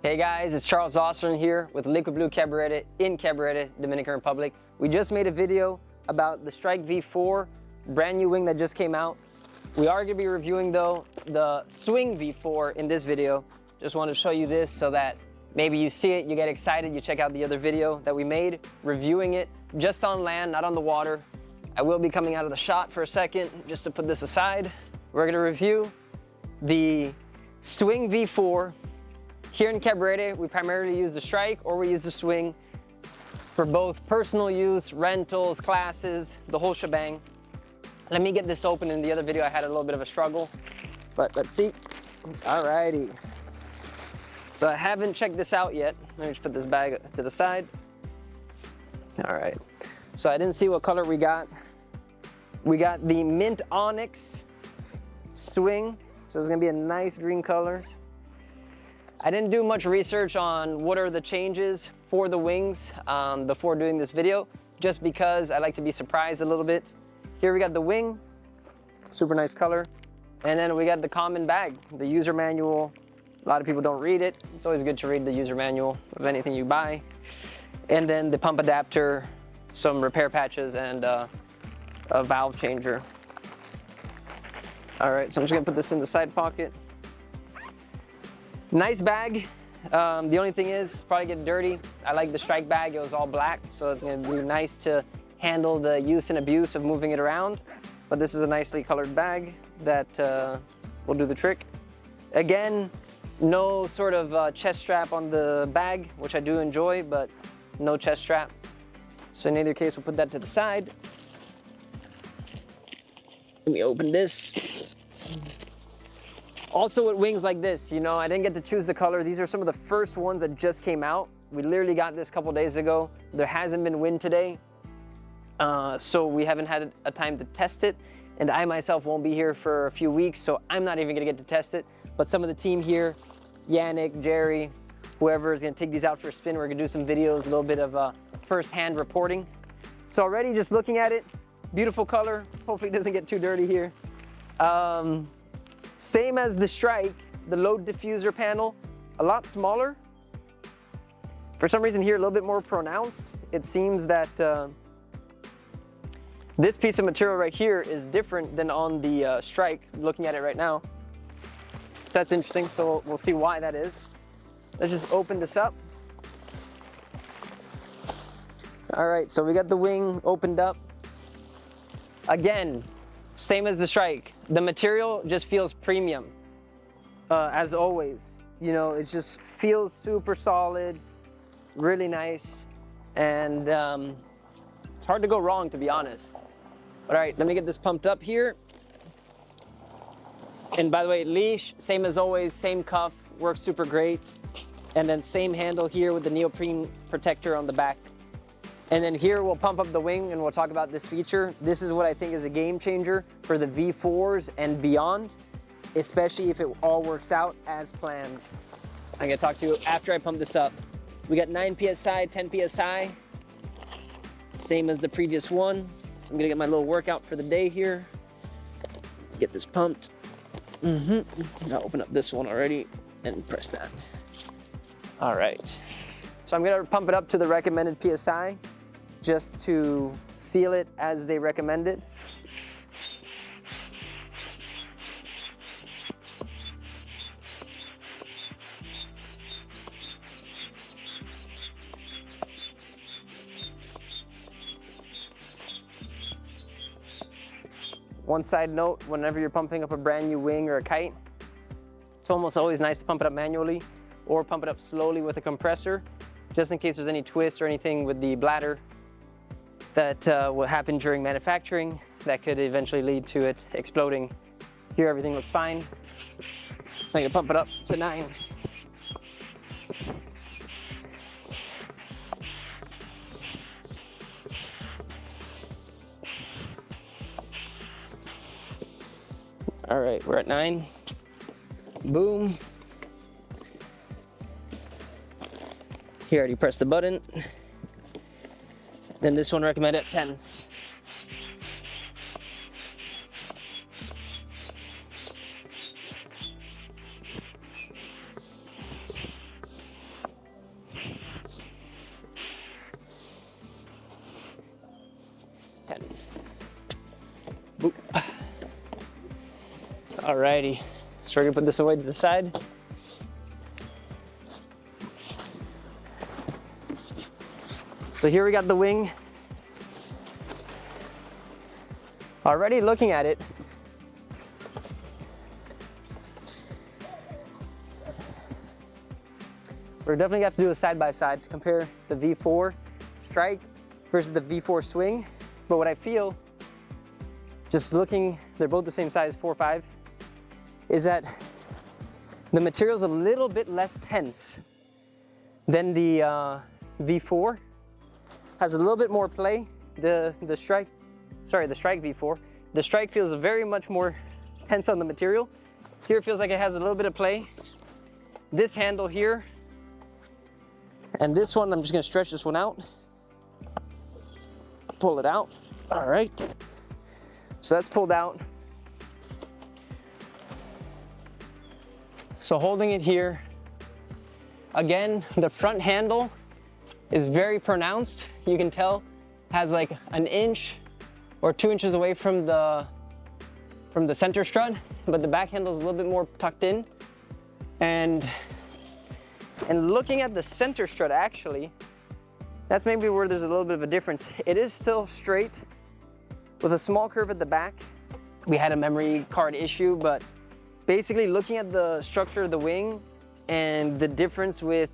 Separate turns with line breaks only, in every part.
Hey guys, it's Charles Osborne here with Liquid Blue Cabarete in Cabarete, Dominican Republic. We just made a video about the Strike V4, brand new wing that just came out. We are going to be reviewing though the Swing V4 in this video. Just want to show you this so that maybe you see it, you get excited, you check out the other video that we made reviewing it just on land, not on the water. I will be coming out of the shot for a second just to put this aside. We're going to review the Swing V4. Here in Cabarete, we primarily use the Strike or we use the Swing for both personal use, rentals, classes, the whole shebang. Let me get this open. In the other video, I had a little bit of a struggle, but let's see. Alrighty. So I haven't checked this out yet. Let me just put this bag to the side. All right. So I didn't see what color we got. We got the Mint Onyx Swing. So it's gonna be a nice green color. I didn't do much research on what are the changes for the wings before doing this video, just because I like to be surprised a little bit. Here we got the wing, super nice color. And then we got the common bag, the user manual. A lot of people don't read it. It's always good to read the user manual of anything you buy. And then the pump adapter, some repair patches, and a valve changer. All right, so I'm just gonna put this in the side pocket. Nice bag. The only thing is, it's probably get dirty. I like the Strike bag, it was all black, so it's gonna be nice to handle the use and abuse of moving it around. But this is a nicely colored bag that will do the trick. Again, no sort of chest strap on the bag, which I do enjoy, but no chest strap. So in either case, we'll put that to the side. Let me open this. Also with wings like this, you know, I didn't get to choose the color. These are some of the first ones that just came out. We literally got this a couple days ago. There hasn't been wind today, so we haven't had a time to test it. And I myself won't be here for a few weeks, so I'm not even gonna get to test it. But some of the team here, Yannick, Jerry, whoever is gonna take these out for a spin, we're gonna do some videos, a little bit of first-hand reporting. So already just looking at it, beautiful color. Hopefully it doesn't get too dirty here. Same as the Strike, the load diffuser panel, a lot smaller. For some reason here, a little bit more pronounced. It seems that this piece of material right here is different than on the Strike, looking at it right now. So that's interesting, so we'll see why that is. Let's just open this up. All right, so we got the wing opened up. Again, same as the Strike. The material just feels premium, as always. You know, it just feels super solid, really nice, and it's hard to go wrong, to be honest. All right, let me get this pumped up here. And by the way, leash, same as always, same cuff, works super great. And then same handle here with the neoprene protector on the back. And then here we'll pump up the wing and we'll talk about this feature. This is what I think is a game changer for the V4s and beyond, especially if it all works out as planned. I'm gonna talk to you after I pump this up. We got 9 PSI, 10 PSI, same as the previous one. So I'm gonna get my little workout for the day here. Get this pumped. I'll open up this one already and press that. All right. So I'm gonna pump it up to the recommended PSI just to feel it as they recommended. One side note, whenever you're pumping up a brand new wing or a kite, it's almost always nice to pump it up manually or pump it up slowly with a compressor, just in case there's any twist or anything with the bladder that will happen during manufacturing that could eventually lead to it exploding. Here everything looks fine. So I'm gonna pump it up to 9. All right, we're at 9. Boom. Here, already pressed the button. Then this one recommended at 10. Alrighty, so we're gonna put this away to the side. So here we got the wing. Already looking at it, we're definitely gonna have to do a side-by-side to compare the V4 strike versus the V4 swing. But what I feel, just looking, they're both the same size, 4.5, is that the material's a little bit less tense than the V4. Has a little bit more play. The strike V4. The strike feels very much more tense on the material. Here it feels like it has a little bit of play. This handle here and this one, I'm just gonna stretch this one out. Pull it out. All right. So that's pulled out. So holding it here, again, the front handle is very pronounced. You can tell has like an inch or 2 inches away from the center strut, but the back handle is a little bit more tucked in. And looking at the center strut, actually, that's maybe where there's a little bit of a difference. It is still straight with a small curve at the back. We had a memory card issue, but basically looking at the structure of the wing and the difference with,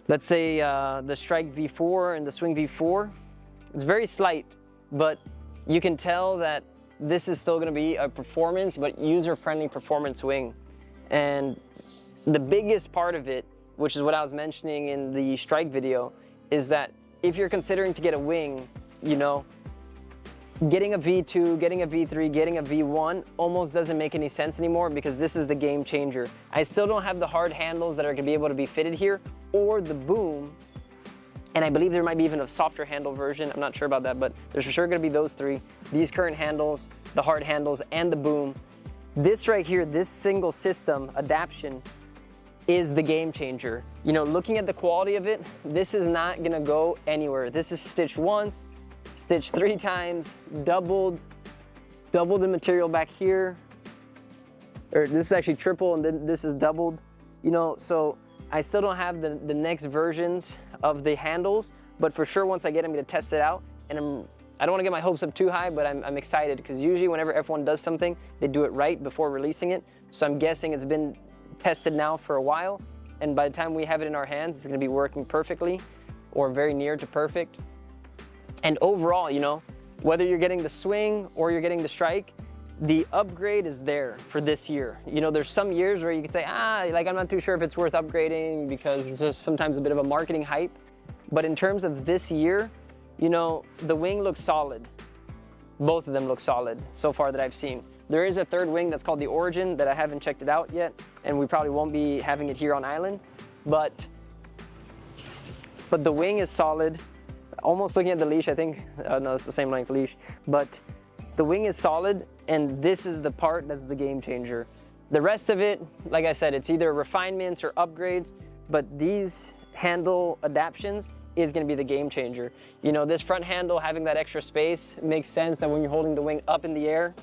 let's say, the Strike V4 and the Swing V4, it's very slight, but you can tell that this is still gonna be a performance, but user-friendly performance wing. And the biggest part of it, which is what I was mentioning in the Strike video, is that if you're considering to get a wing, you know, getting a V2, getting a V3, getting a V1 almost doesn't make any sense anymore, because this is the game changer. I still don't have the hard handles that are gonna be able to be fitted here, or the boom, and I believe there might be even a softer handle version. I'm not sure about that, but there's for sure gonna be those three. These current handles, the hard handles, and the boom. This right here, this single system adaptation is the game changer. You know, looking at the quality of it, this is not gonna go anywhere. This is stitched once, stitched 3 times, doubled the material back here, or this is actually triple and then this is doubled, you know, so I still don't have the next versions of the handles, but for sure once I get them, I'm gonna test it out, and I don't wanna get my hopes up too high, but I'm excited, because usually whenever F1 does something, they do it right before releasing it, so I'm guessing it's been tested now for a while, and by the time we have it in our hands, it's gonna be working perfectly, or very near to perfect. And overall, you know, whether you're getting the Swing or you're getting the Strike, the upgrade is there for this year. You know, there's some years where you could say, like, I'm not too sure if it's worth upgrading because there's sometimes a bit of a marketing hype. But in terms of this year, you know, the wing looks solid. Both of them look solid so far that I've seen. There is a third wing that's called the Origin that I haven't checked it out yet, and we probably won't be having it here on island, but the wing is solid. Almost looking at the leash, I think, no, it's the same length leash, but the wing is solid, and this is the part that's the game changer. The rest of it, like I said, it's either refinements or upgrades, but these handle adaptations is gonna be the game changer. You know, this front handle having that extra space makes sense that when you're holding the wing up in the air,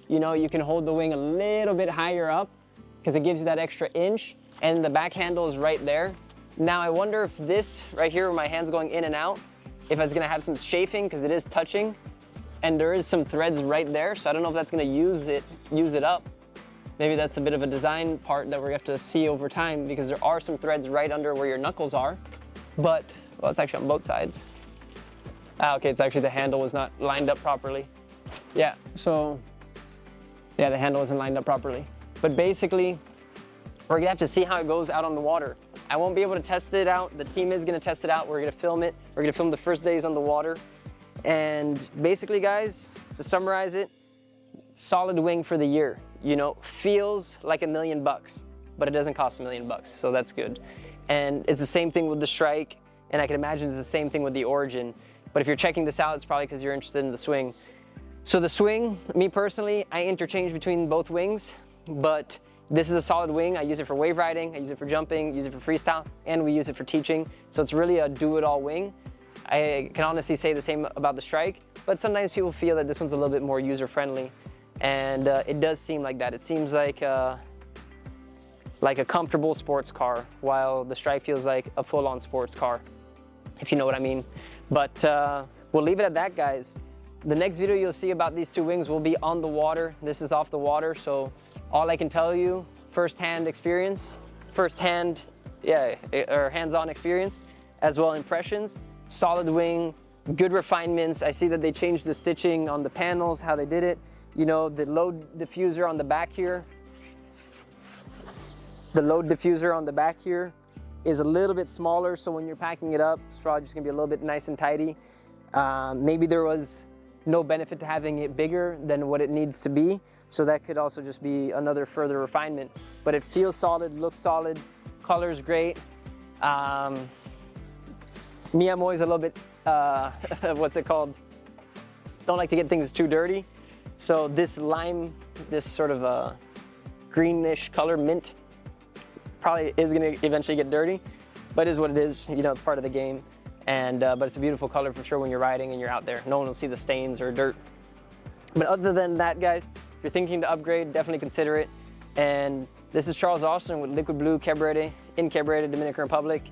you know, you can hold the wing a little bit higher up because it gives you that extra inch, and the back handle is right there. Now I wonder if this right here, where my hand's going in and out, if it's gonna have some chafing, because it is touching, and there is some threads right there, so I don't know if that's gonna use it up. Maybe that's a bit of a design part that we're gonna have to see over time, because there are some threads right under where your knuckles are, but, well, it's actually on both sides. Okay, it's actually the handle was not lined up properly. Yeah, so, yeah, the handle isn't lined up properly. But basically, we're gonna have to see how it goes out on the water. I won't be able to test it out. The team is gonna test it out. We're gonna film it. We're gonna film the first days on the water. And basically, guys, to summarize it, solid wing for the year. You know, feels like $1 million, but it doesn't cost $1 million, so that's good. And it's the same thing with the Strike, and I can imagine it's the same thing with the Origin. But if you're checking this out, it's probably because you're interested in the Swing. So the Swing, me personally, I interchange between both wings, but this is a solid wing. I use it for wave riding, I use it for jumping, use it for freestyle, and we use it for teaching. So it's really a do-it-all wing. I can honestly say the same about the Strike, but sometimes people feel that this one's a little bit more user-friendly. and it does seem like that. It seems like a comfortable sports car, while the Strike feels like a full-on sports car, if you know what I mean. But we'll leave it at that, guys. The next video you'll see about these two wings will be on the water. This is off the water, so all I can tell you, firsthand experience, hands-on experience, as well impressions. Solid wing, good refinements. I see that they changed the stitching on the panels, how they did it. You know, the load diffuser on the back here. The load diffuser on the back here is a little bit smaller, so when you're packing it up, it's probably just gonna be a little bit nice and tidy. Maybe there was no benefit to having it bigger than what it needs to be, so that could also just be another further refinement. But it feels solid, looks solid, color's great. Me, I'm always a little bit, what's it called? Don't like to get things too dirty. So this lime, this sort of a greenish color, mint, probably is gonna eventually get dirty, but it is what it is. You know, it's part of the game. And but it's a beautiful color for sure when you're riding and you're out there. No one will see the stains or dirt. But other than that, guys, if you're thinking to upgrade, definitely consider it. And this is Charles Austin with Liquid Blue Cabarete in Cabarete, Dominican Republic.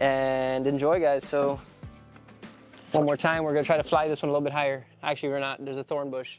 And enjoy, guys. So one more time, we're gonna try to fly this one a little bit higher. Actually, we're not. There's a thorn bush.